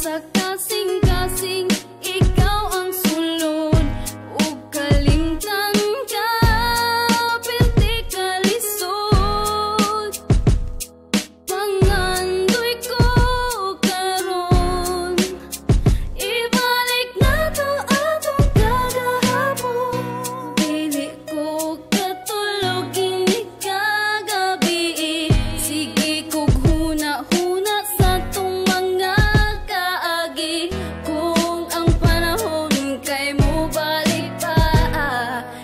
sa kasing-kasing ikaw ang sulod ug kalimtan ka perti ka lisod. Pangandoy ko karon ibalik na to atong kagahapon. Dili ko katulog ini kagabi, sige kog huna-huna sa tong mga kaagi. Kung ang panahon kay mo balik pa,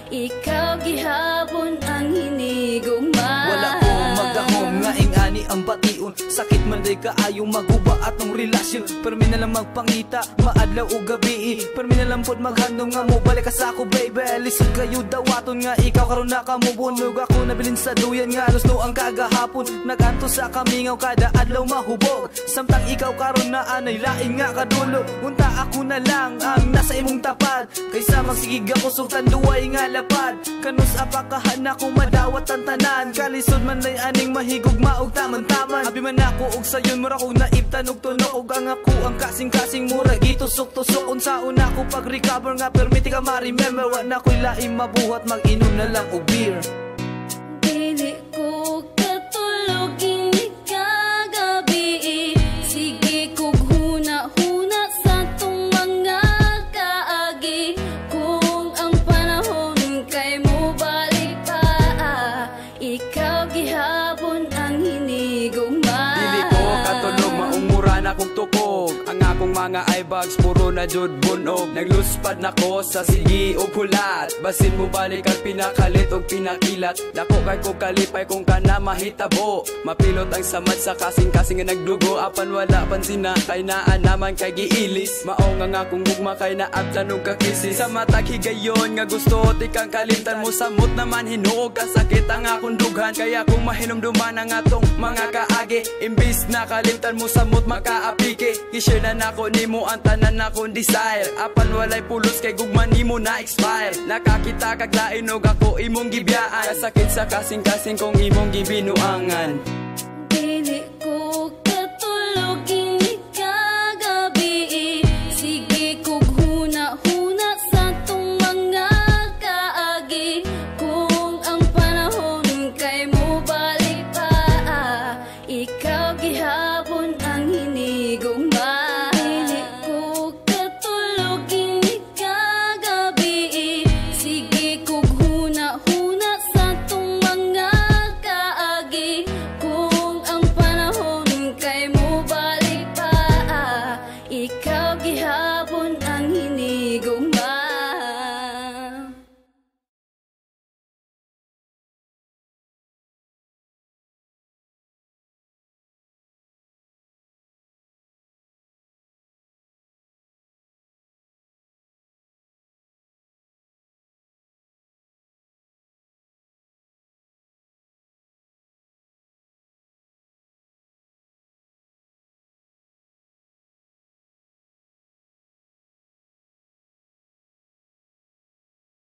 ikaw gihapon ang hinigugma. Wala ko magahom nga ingani ang bation, sakit man day kaayong maguba atong relasyon. Permi na lang magpangita maadlaw o gabi, permi na lang pod maghandom nga mo balik ka sa ako baby. Lisod kayo dawaton nga ikaw karon na kamubunog. Ako nabilin sa duyan nga lusno ang kagahapon, naganto sa kamingaw kada adlaw mahubog. Samtang ikaw karon na anay lain nga kadulo. Unta ako na lang ang nasa imong tapad, kaysa magsigig ako sultan duway nga lapad. Kanus apakahan ako madawat ang tanan, kalisod man lay aning mahigog maog taman-taman. Abi man ako og sayon mura ko naibtan og tunok, og ang ako ang kasing-kasing mura gitusok-tusok. Unsaon ako pag-recover nga permiti ka ma-remember, wa na ko'y laing mabuhat mag-inom na lang og beer. Dili ko katulog ini kagabi, sige kog huna-huna sa tong mga kaagi. Kung ang panahon kay mo balik pa, ikaw gihapon ang hinigugma. Dili ko katulog maumura na kong tukog, ang akong mga eyebags puro na jud bunog. Nagluspad na ko sa sigi o pulat, basin mo balik ang pinakalit o pinakilat. Dako kay ko kalipay kung ka na mahitabo, mapilot ang samad sa kasing-kasing nga nagdugo. Apan wala pansin na kay naan naman kay giilis, mao nga akong gugma kay naabtan og kakisi. Sa matag higayon nga gusto tikang kalimtan mo, samot naman hinuog kasakit ang akong dughan. Kaya kung mahinumduman ang atong mga kaagi, imbis na kalimtan mo samot makaapike. I-share na nako nimo ang tanan akong desire, apan walay pulos kay gugman nimo na expire. Nakakita kag lain og ako imong gibiyaan, kasakit sa kasing-kasing kong imong gibinuangan.